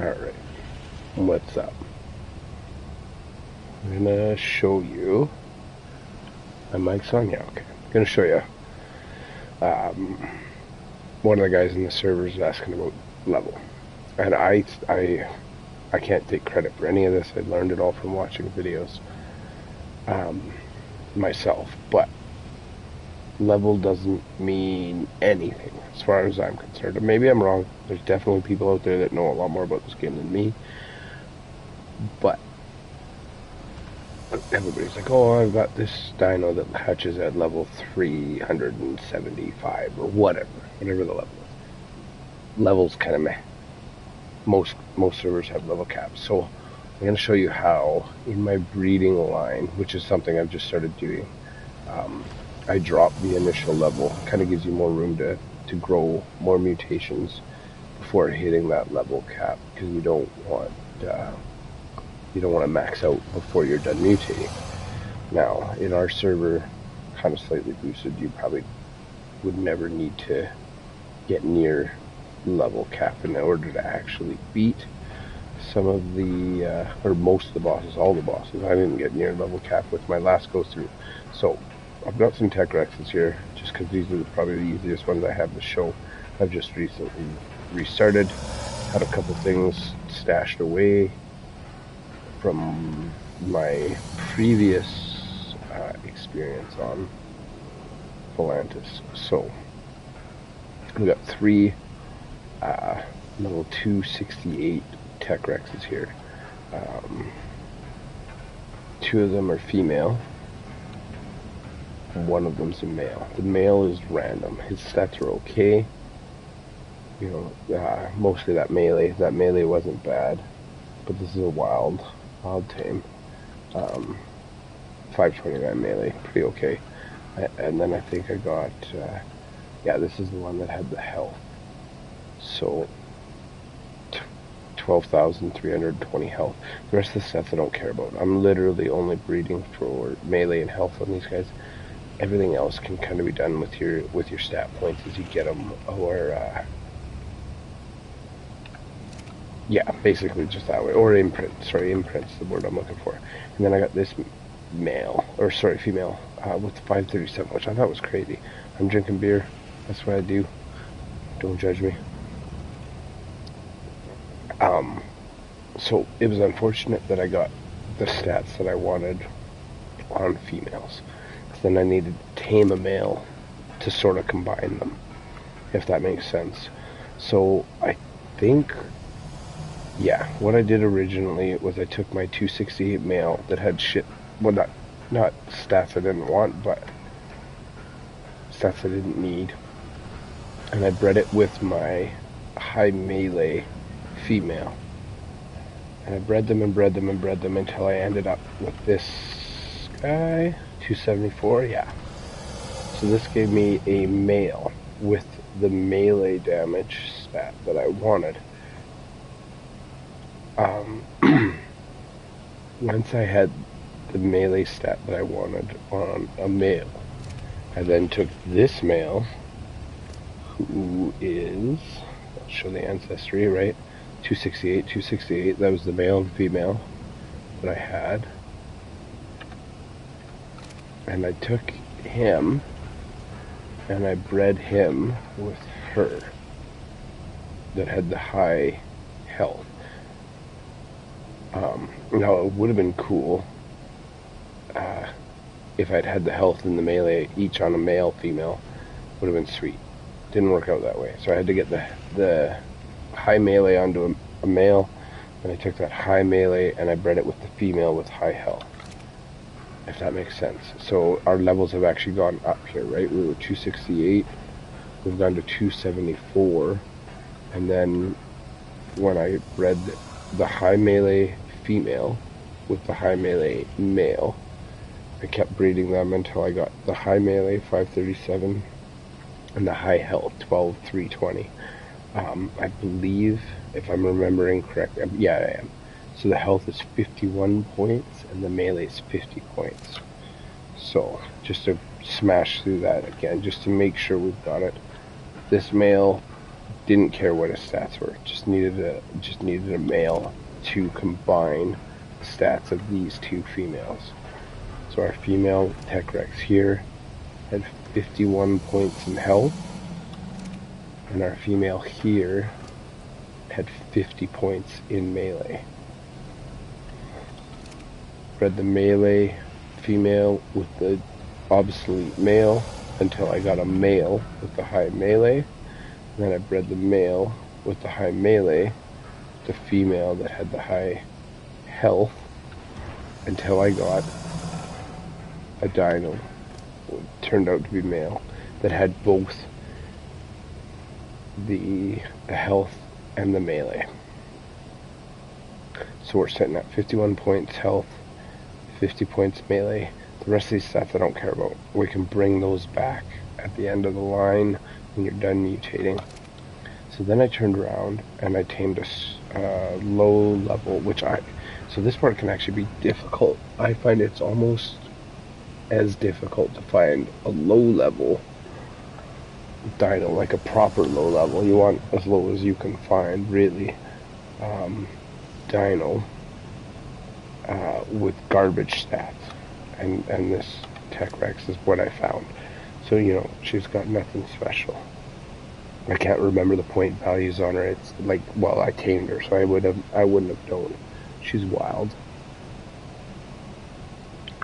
Alright, what's up? I'm gonna show you. My mic's on? Yeah, okay. I'm gonna show you. One of the guys in the server is asking about level. And I can't take credit for any of this. I learned it all from watching videos myself. But level doesn't mean anything as far as I'm concerned. And maybe I'm wrong. There's definitely people out there that know a lot more about this game than me. But everybody's like, oh, I've got this dino that hatches at level 375 or whatever the level is. Level's kind of meh. Most servers have level caps. So I'm going to show you how in my breeding line, which is something I've just started doing, I drop the initial level. Kind of gives you more room to grow more mutations before hitting that level cap, because you don't want to max out before you're done mutating. Now, in our server, kind of slightly boosted, you probably would never need to get near level cap in order to actually beat some of the, or most of the bosses, all the bosses. I didn't get near level cap with my last go through. So, I've got some tech Rexes here, just because these are probably the easiest ones I have to show. I've just recently restarted, had a couple things stashed away from my previous experience on Volantis. So, we got three level 268 tech Rexes here. Two of them are female. One of them's a male. The male is random. His stats are okay. You know, mostly that melee. That melee wasn't bad, but this is a wild tame. 529 melee, pretty okay. And then I think I got, yeah, this is the one that had the health. So 12,320 health. The rest of the stats I don't care about. I'm literally only breeding for melee and health on these guys. Everything else can kind of be done with your stat points as you get them, or yeah, basically just that way. Or imprint. Sorry, imprint's the word I'm looking for. And then I got this female, with 537, which I thought was crazy. I'm drinking beer. That's what I do. Don't judge me. So it was unfortunate that I got the stats that I wanted on females. Then I needed to tame a male to sort of combine them, if that makes sense. So I think, yeah, what I did originally was I took my 268 male that had shit, well, not stats I didn't want, but stats I didn't need, and I bred it with my high melee female. And I bred them and bred them and bred them until I ended up with this guy. 274, yeah. So this gave me a male with the melee damage stat that I wanted. Once I had the melee stat that I wanted on a male, I then took this male, who is, I'll show the ancestry, right? 268, that was the male and female that I had. And I took him and I bred him with her that had the high health. Now it would have been cool if I'd had the health and the melee each on a male female. Would have been sweet. Didn't work out that way, so I had to get the high melee onto a male, and I took that high melee and I bred it with the female with high health, if that makes sense. So our levels have actually gone up here, right? We were 268, we've gone to 274, and then when I bred the high melee female with the high melee male, I kept breeding them until I got the high melee 537 and the high health 12,320. I believe, if I'm remembering correctly, yeah, I am. So the health is 51 points and the melee is 50 points. So just to smash through that again, just to make sure we've got it. This male didn't care what his stats were. Just needed a male to combine the stats of these two females. So our female Tech Rex here had 51 points in health, and our female here had 50 points in melee. Bred the melee female with the obsolete male until I got a male with the high melee. Then I bred the male with the high melee, the female that had the high health, until I got a dino, what turned out to be male, that had both the health and the melee. So we're sitting at 51 points health, 50 points melee. The rest of these stats I don't care about. We can bring those back at the end of the line when you're done mutating. So then I turned around and I tamed a low level, so this part can actually be difficult. I find it's almost as difficult to find a low level dino, like a proper low level. You want as low as you can find, really, dino with garbage stats. And this Tech Rex is what I found. So, you know, she's got nothing special. I can't remember the point values on her. It's like, well, I tamed her, so I wouldn't have known. She's wild.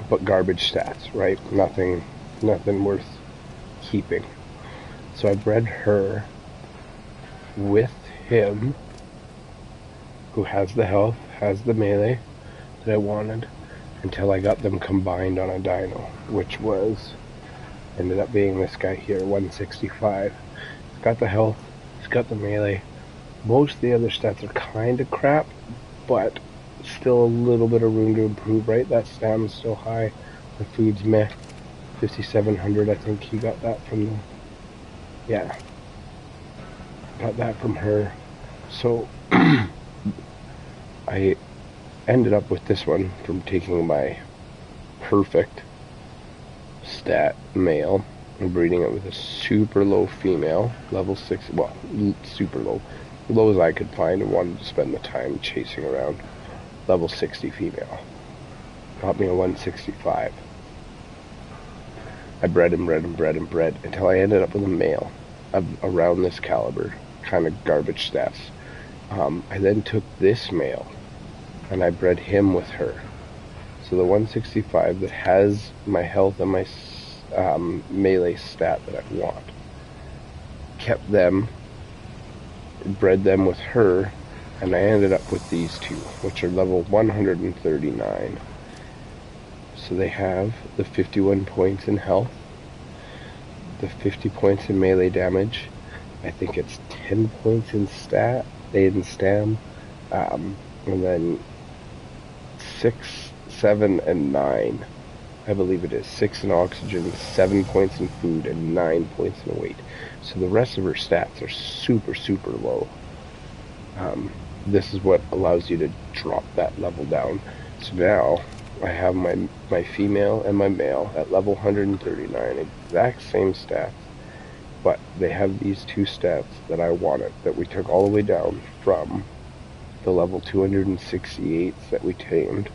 But garbage stats, right? Nothing worth keeping. So I bred her with him, who has the health, has the melee that I wanted, until I got them combined on a dino, which ended up being this guy here, 165. He's got the health, he's got the melee. Most of the other stats are kind of crap, but still a little bit of room to improve, right? That stamina's still high, the food's meh. 5,700, I think he got that from got that from her. So I ended up with this one from taking my perfect stat male and breeding it with a super low female, level 6, well, super low, low as I could find, and wanted to spend the time chasing around. Level 60 female. Got me a 165. I bred until I ended up with a male of around this caliber, kind of garbage stats. I then took this male and I bred him with her. So the 165 that has my health and my melee stat that I want. Kept them, bred them with her, and I ended up with these two, which are level 139. So they have the 51 points in health, the 50 points in melee damage, I think it's 10 points in stam, and then 6, 7, and 9. I believe it is 6 in oxygen, 7 points in food, and 9 points in weight. So the rest of her stats are super, super low. This is what allows you to drop that level down. So now I have my female and my male at level 139, exact same stats, but they have these two stats that I wanted, that we took all the way down from the level 268 that we tamed.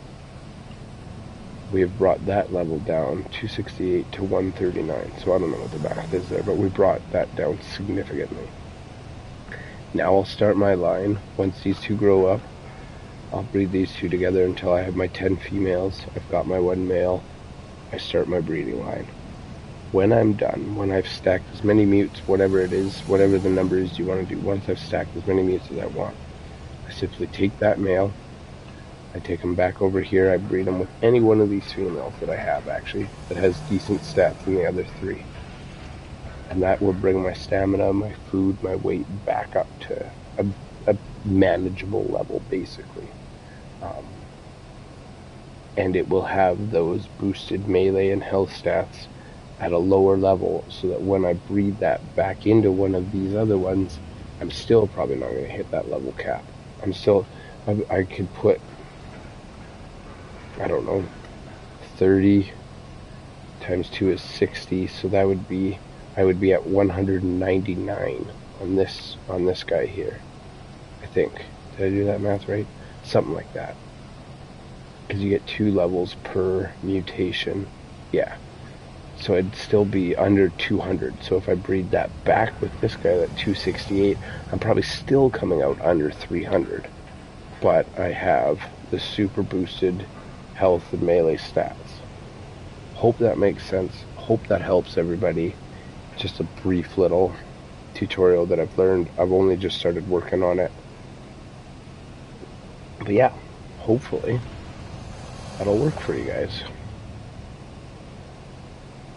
We have brought that level down, 268 to 139, so I don't know what the math is there, but we brought that down significantly. Now I'll start my line. Once these two grow up, I'll breed these two together until I have my 10 females. I've got my 1 male. I start my breeding line. When I'm done, when I've stacked as many mutes, whatever it is, whatever the number is you want to do, once I've stacked as many mutes as I want, I simply take that male, I take him back over here, I breed him with any one of these females that I have, actually, that has decent stats in the other 3. And that will bring my stamina, my food, my weight back up to a manageable level, basically. And it will have those boosted melee and health stats at a lower level, so that when I breed that back into one of these other ones, I'm still probably not going to hit that level cap. I could put, I don't know, 30 times 2 is 60, so that would be, I would be at 199 on this guy here. I think. Did I do that math right? Something like that. Because you get 2 levels per mutation. Yeah. So it'd still be under 200. So if I breed that back with this guy at 268, I'm probably still coming out under 300. But I have the super boosted health and melee stats. Hope that makes sense. Hope that helps everybody. Just a brief little tutorial that I've learned. I've only just started working on it. But yeah, hopefully that'll work for you guys.